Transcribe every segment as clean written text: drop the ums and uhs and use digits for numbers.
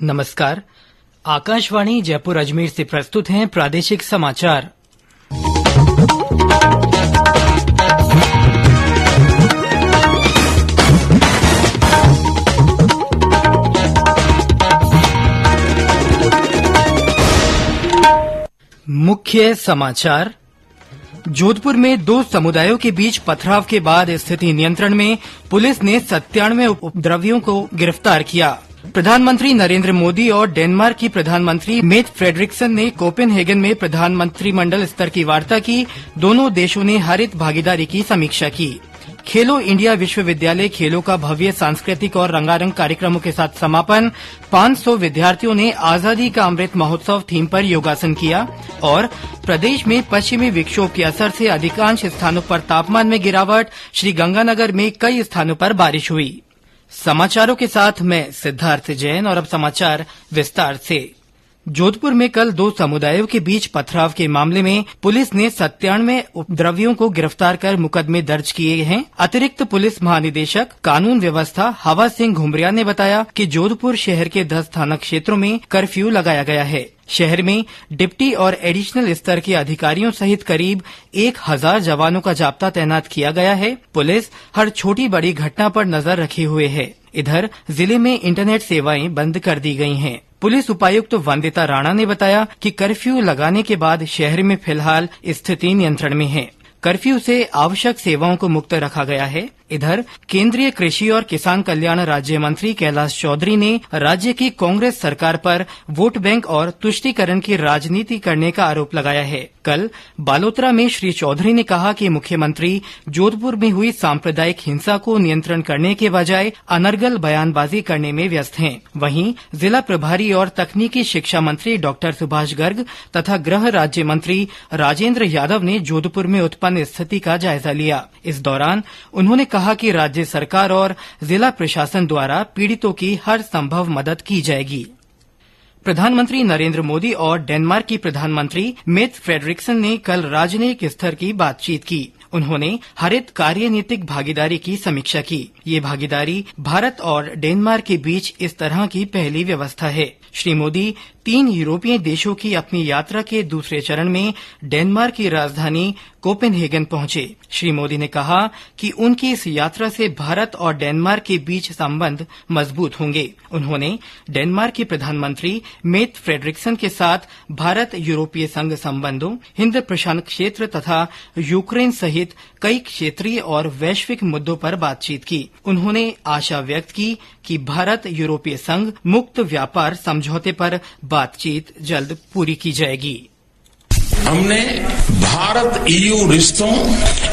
नमस्कार। आकाशवाणी जयपुर अजमेर से प्रस्तुत हैं प्रादेशिक समाचार। मुख्य समाचार। जोधपुर में दो समुदायों के बीच पथराव के बाद स्थिति नियंत्रण में, पुलिस ने 97 उपद्रवियों को गिरफ्तार किया। प्रधानमंत्री नरेंद्र मोदी और डेनमार्क की प्रधानमंत्री मेट फ्रेडरिक्सन ने कोपेनहेगन में प्रधानमंत्रिमंडल स्तर की वार्ता की। दोनों देशों ने हरित भागीदारी की समीक्षा की। खेलो इंडिया विश्वविद्यालय खेलों का भव्य सांस्कृतिक और रंगारंग कार्यक्रमों के साथ समापन। 500 विद्यार्थियों ने आजादी का अमृत महोत्सव थीम पर योगासन किया। और प्रदेश में पश्चिमी विक्षोभ के असर से अधिकांश स्थानों पर तापमान में गिरावट। श्रीगंगानगर में कई स्थानों पर बारिश हुई। समाचारों के साथ मैं सिद्धार्थ जैन और अब समाचार विस्तार से। जोधपुर में कल दो समुदायों के बीच पथराव के मामले में पुलिस ने 97 उपद्रवियों को गिरफ्तार कर मुकदमे दर्ज किए हैं। अतिरिक्त पुलिस महानिदेशक कानून व्यवस्था हवा सिंह घुमरिया ने बताया कि जोधपुर शहर के 10 थाना क्षेत्रों में कर्फ्यू लगाया गया है। शहर में डिप्टी और एडिशनल स्तर के अधिकारियों सहित करीब 1000 जवानों का जाब्ता तैनात किया गया है। पुलिस हर छोटी बड़ी घटना पर नजर रखे हुए है। इधर जिले में इंटरनेट सेवाएं बंद कर दी गई हैं। पुलिस उपायुक्त वंदिता राणा ने बताया कि कर्फ्यू लगाने के बाद शहर में फिलहाल स्थिति नियंत्रण में है। कर्फ्यू से आवश्यक सेवाओं को मुक्त रखा गया है। इधर केंद्रीय कृषि और किसान कल्याण राज्य मंत्री कैलाश चौधरी ने राज्य की कांग्रेस सरकार पर वोट बैंक और तुष्टीकरण की राजनीति करने का आरोप लगाया है। कल बालोतरा में श्री चौधरी ने कहा कि मुख्यमंत्री जोधपुर में हुई सांप्रदायिक हिंसा को नियंत्रण करने के बजाय अनर्गल बयानबाजी करने में व्यस्त हैं। वहीं जिला प्रभारी और तकनीकी शिक्षा मंत्री डॉक्टर सुभाष गर्ग तथा गृह राज्य मंत्री राजेंद्र यादव ने जोधपुर में उत्पन्न स्थिति का जायजा लिया। इस दौरान उन्होंने कहा कि राज्य सरकार और जिला प्रशासन द्वारा पीड़ितों की हर संभव मदद की जाएगी। प्रधानमंत्री नरेंद्र मोदी और डेनमार्क की प्रधानमंत्री मेट फ्रेडरिक्सन ने कल राजनयिक स्तर की बातचीत की। उन्होंने हरित कार्यनीतिक भागीदारी की समीक्षा की। ये भागीदारी भारत और डेनमार्क के बीच इस तरह की पहली व्यवस्था है। श्री मोदी 3 यूरोपीय देशों की अपनी यात्रा के दूसरे चरण में डेनमार्क की राजधानी कोपेनहेगन पहुंचे। श्री मोदी ने कहा कि उनकी इस यात्रा से भारत और डेनमार्क के बीच संबंध मजबूत होंगे। उन्होंने डेनमार्क की प्रधानमंत्री मेट फ्रेडरिक्सन के साथ भारत यूरोपीय संघ संबंधों, हिंद प्रशांत क्षेत्र तथा यूक्रेन सहित कई क्षेत्रीय और वैश्विक मुद्दों पर बातचीत की। उन्होंने आशा व्यक्त की कि भारत यूरोपीय संघ मुक्त व्यापार समझौते पर बातचीत जल्द पूरी की जाएगी। हमने भारत ईयू रिश्तों,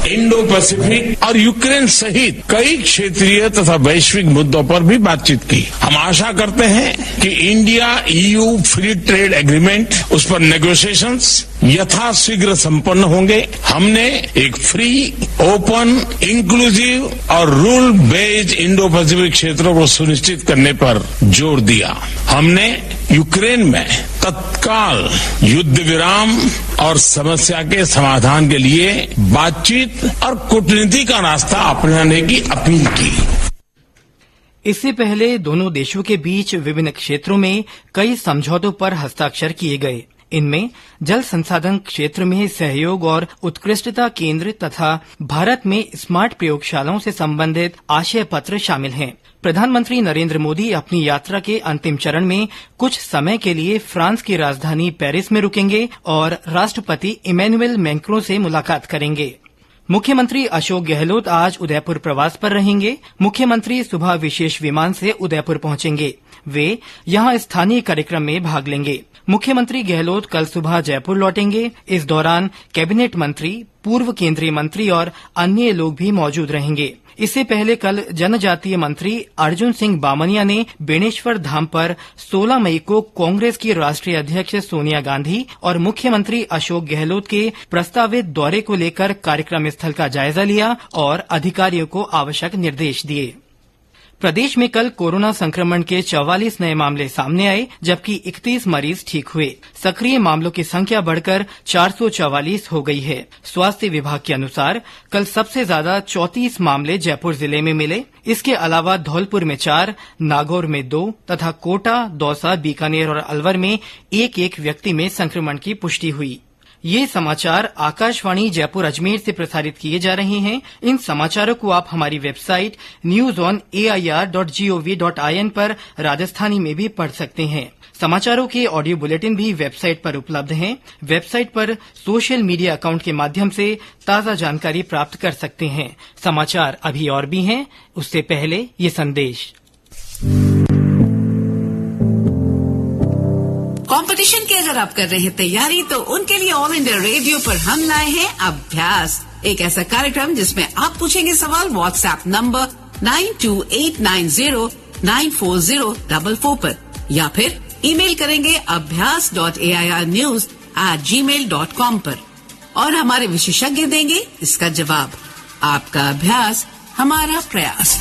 इंडो पैसिफिक और यूक्रेन सहित कई क्षेत्रीय तथा वैश्विक मुद्दों पर भी बातचीत की। हम आशा करते हैं कि India EU free trade agreement, उस पर नेगोशिएशंस यथाशीघ्र संपन्न होंगे। हमने एक फ्री, ओपन, इंक्लूसिव और रूल बेस्ड इंडो पैसिफिक क्षेत्रों को सुनिश्चित करने पर जोर दिया। हमने यूक्रेन में तत्काल युद्ध विराम और समस्या के समाधान के लिए बातचीत और कूटनीति का रास्ता अपनाने की अपील की। इससे पहले दोनों देशों के बीच विभिन्न क्षेत्रों में कई समझौतों पर हस्ताक्षर किए गए। इनमें जल संसाधन क्षेत्र में सहयोग और उत्कृष्टता केंद्र तथा भारत में स्मार्ट प्रयोगशालाओं से संबंधित आशय पत्र शामिल हैं। प्रधानमंत्री नरेंद्र मोदी अपनी यात्रा के अंतिम चरण में कुछ समय के लिए फ्रांस की राजधानी पेरिस में रुकेंगे और राष्ट्रपति इमैनुअल मैक्रों से मुलाकात करेंगे। मुख्यमंत्री अशोक गहलोत आज उदयपुर प्रवास पर रहेंगे। मुख्यमंत्री सुबह विशेष विमान से उदयपुर पहुंचेंगे। वे यहां स्थानीय कार्यक्रम में भाग लेंगे। मुख्यमंत्री गहलोत कल सुबह जयपुर लौटेंगे। इस दौरान कैबिनेट मंत्री, पूर्व केंद्रीय मंत्री और अन्य लोग भी मौजूद रहेंगे। इससे पहले कल जनजातीय मंत्री अर्जुन सिंह बामनिया ने बेणेश्वर धाम पर 16 मई को कांग्रेस की राष्ट्रीय अध्यक्ष सोनिया गांधी और मुख्यमंत्री अशोक गहलोत के प्रस्तावित दौरे को लेकर कार्यक्रम स्थल का जायजा लिया और अधिकारियों को आवश्यक निर्देश दिए। प्रदेश में कल कोरोना संक्रमण के 44 नए मामले सामने आए, जबकि 31 मरीज ठीक हुए। सक्रिय मामलों की संख्या बढ़कर 444 हो गई है। स्वास्थ्य विभाग के अनुसार कल सबसे ज्यादा 34 मामले जयपुर जिले में मिले। इसके अलावा धौलपुर में 4, नागौर में 2 तथा कोटा, दौसा, बीकानेर और अलवर में एक एक व्यक्ति में संक्रमण की पुष्टि हुई। ये समाचार आकाशवाणी जयपुर अजमेर से प्रसारित किए जा रहे हैं। इन समाचारों को आप हमारी वेबसाइट newsonair.gov.in पर राजस्थानी में भी पढ़ सकते हैं। समाचारों के ऑडियो बुलेटिन भी वेबसाइट पर उपलब्ध हैं। वेबसाइट पर सोशल मीडिया अकाउंट के माध्यम से ताज़ा जानकारी प्राप्त कर सकते हैं। समाचार अभी और भी हैं, उससे पहले ये संदेश। कंपटीशन की अगर आप कर रहे हैं तैयारी, तो उनके लिए ऑल इंडिया रेडियो पर हम लाए हैं अभ्यास, एक ऐसा कार्यक्रम जिसमें आप पूछेंगे सवाल व्हाट्सएप नंबर 9289094044 पर, या फिर ईमेल करेंगे abhyas.airnews@gmail.com पर, और हमारे विशेषज्ञ देंगे इसका जवाब। आपका अभ्यास हमारा प्रयास।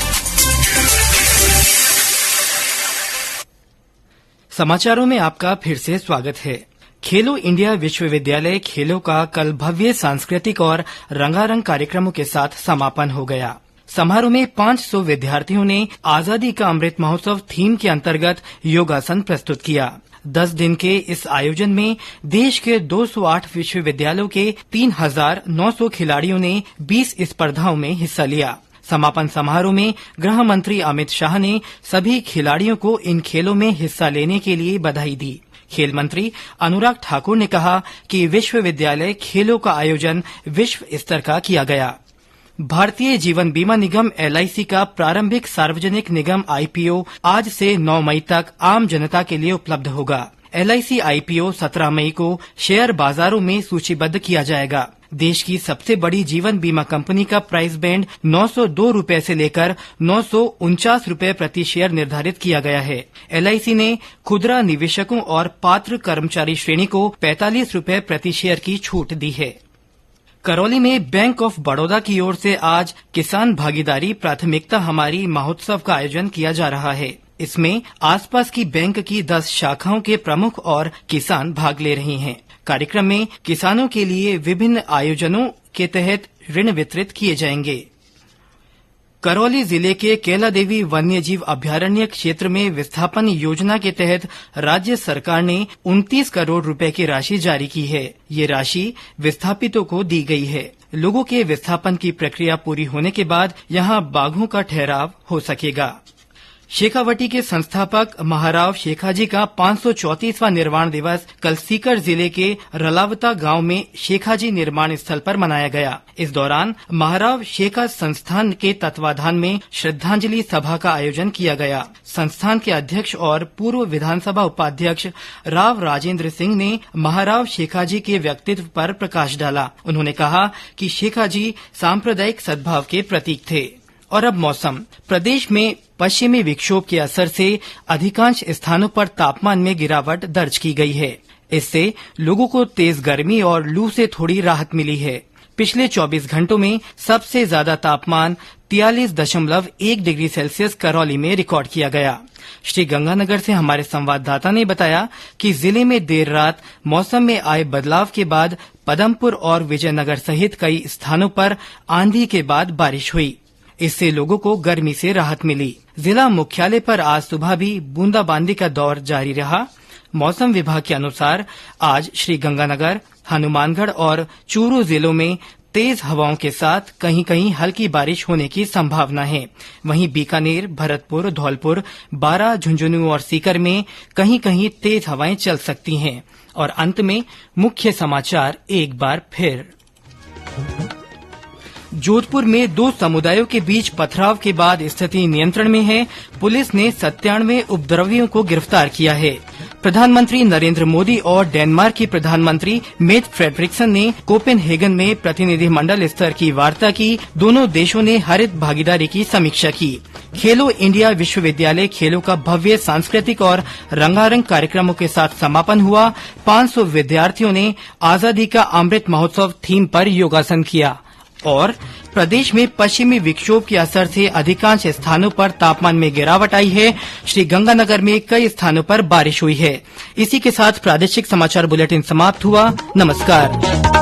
समाचारों में आपका फिर से स्वागत है। खेलो इंडिया विश्वविद्यालय खेलों का कल भव्य सांस्कृतिक और रंगारंग कार्यक्रमों के साथ समापन हो गया। समारोह में 500 विद्यार्थियों ने आजादी का अमृत महोत्सव थीम के अंतर्गत योगासन प्रस्तुत किया। 10 दिन के इस आयोजन में देश के 208 विश्वविद्यालयों के 3,900 खिलाड़ियों ने 20 स्पर्धाओं में हिस्सा लिया। समापन समारोह में गृह मंत्री अमित शाह ने सभी खिलाड़ियों को इन खेलों में हिस्सा लेने के लिए बधाई दी। खेल मंत्री अनुराग ठाकुर ने कहा कि विश्वविद्यालय खेलों का आयोजन विश्व स्तर का किया गया। भारतीय जीवन बीमा निगम LIC का प्रारंभिक सार्वजनिक निगम IPO आज से 9 मई तक आम जनता के लिए उपलब्ध होगा। LIC IPO 17 मई को शेयर बाजारों में सूचीबद्ध किया जाएगा। देश की सबसे बड़ी जीवन बीमा कंपनी का प्राइस बैंड 902 रुपए से लेकर 949 रुपए प्रति शेयर निर्धारित किया गया है। LIC ने खुदरा निवेशकों और पात्र कर्मचारी श्रेणी को 45 रुपए प्रति शेयर की छूट दी है। करौली में बैंक ऑफ बड़ौदा की ओर से आज किसान भागीदारी प्राथमिकता हमारी महोत्सव का आयोजन किया जा रहा है। इसमें आसपास की बैंक की 10 शाखाओं के प्रमुख और किसान भाग ले रहे हैं। कार्यक्रम में किसानों के लिए विभिन्न आयोजनों के तहत ऋण वितरित किए जाएंगे। करौली जिले के कैला देवी वन्यजीव अभयारण्य क्षेत्र में विस्थापन योजना के तहत राज्य सरकार ने 29 करोड़ रुपए की राशि जारी की है। ये राशि विस्थापितों को दी गई है। लोगों के विस्थापन की प्रक्रिया पूरी होने के बाद यहां बाघों का ठहराव हो सकेगा। शेखावटी के संस्थापक महाराव शेखाजी का 534वां निर्वाण दिवस कल सीकर जिले के रलावता गांव में शेखाजी निर्माण स्थल पर मनाया गया। इस दौरान महाराव शेखा संस्थान के तत्वाधान में श्रद्धांजलि सभा का आयोजन किया गया। संस्थान के अध्यक्ष और पूर्व विधानसभा उपाध्यक्ष राव राजेंद्र सिंह ने महाराव शेखाजी के व्यक्तित्व पर प्रकाश डाला। उन्होंने कहा कि शेखाजी सांप्रदायिक सद्भाव के प्रतीक थे। और अब मौसम। प्रदेश में पश्चिमी विक्षोभ के असर से अधिकांश स्थानों पर तापमान में गिरावट दर्ज की गई है। इससे लोगों को तेज गर्मी और लू से थोड़ी राहत मिली है। पिछले 24 घंटों में सबसे ज्यादा तापमान 43.1 डिग्री सेल्सियस करौली में रिकॉर्ड किया गया। श्रीगंगानगर से हमारे संवाददाता ने बताया कि जिले में देर रात मौसम में आए बदलाव के बाद पदमपुर और विजयनगर सहित कई स्थानों पर आंधी के बाद बारिश हुई। इससे लोगों को गर्मी से राहत मिली। जिला मुख्यालय पर आज सुबह भी बूंदाबांदी का दौर जारी रहा। मौसम विभाग के अनुसार आज श्रीगंगानगर, हनुमानगढ़ और चूरू जिलों में तेज हवाओं के साथ कहीं कहीं हल्की बारिश होने की संभावना है। वहीं बीकानेर, भरतपुर, धौलपुर, बारां, झुंझुनू और सीकर में कहीं कहीं तेज हवाएं चल सकती हैं। और अंत में मुख्य समाचार एक बार फिर। जोधपुर में 2 समुदायों के बीच पथराव के बाद स्थिति नियंत्रण में है। पुलिस ने 97 उपद्रवियों को गिरफ्तार किया है। प्रधानमंत्री नरेंद्र मोदी और डेनमार्क की प्रधानमंत्री मेट फ्रेडरिक्सन ने कोपेनहेगन में प्रतिनिधिमंडल स्तर की वार्ता की। दोनों देशों ने हरित भागीदारी की समीक्षा की। खेलो इंडिया विश्वविद्यालय खेलों का भव्य सांस्कृतिक और रंगारंग कार्यक्रमों के साथ समापन हुआ। 500 विद्यार्थियों ने आजादी का अमृत महोत्सव थीम पर योगासन किया। और प्रदेश में पश्चिमी विक्षोभ के असर से अधिकांश स्थानों पर तापमान में गिरावट आई है। श्रीगंगानगर में कई स्थानों पर बारिश हुई है। इसी के साथ प्रादेशिक समाचार बुलेटिन समाप्त हुआ। नमस्कार।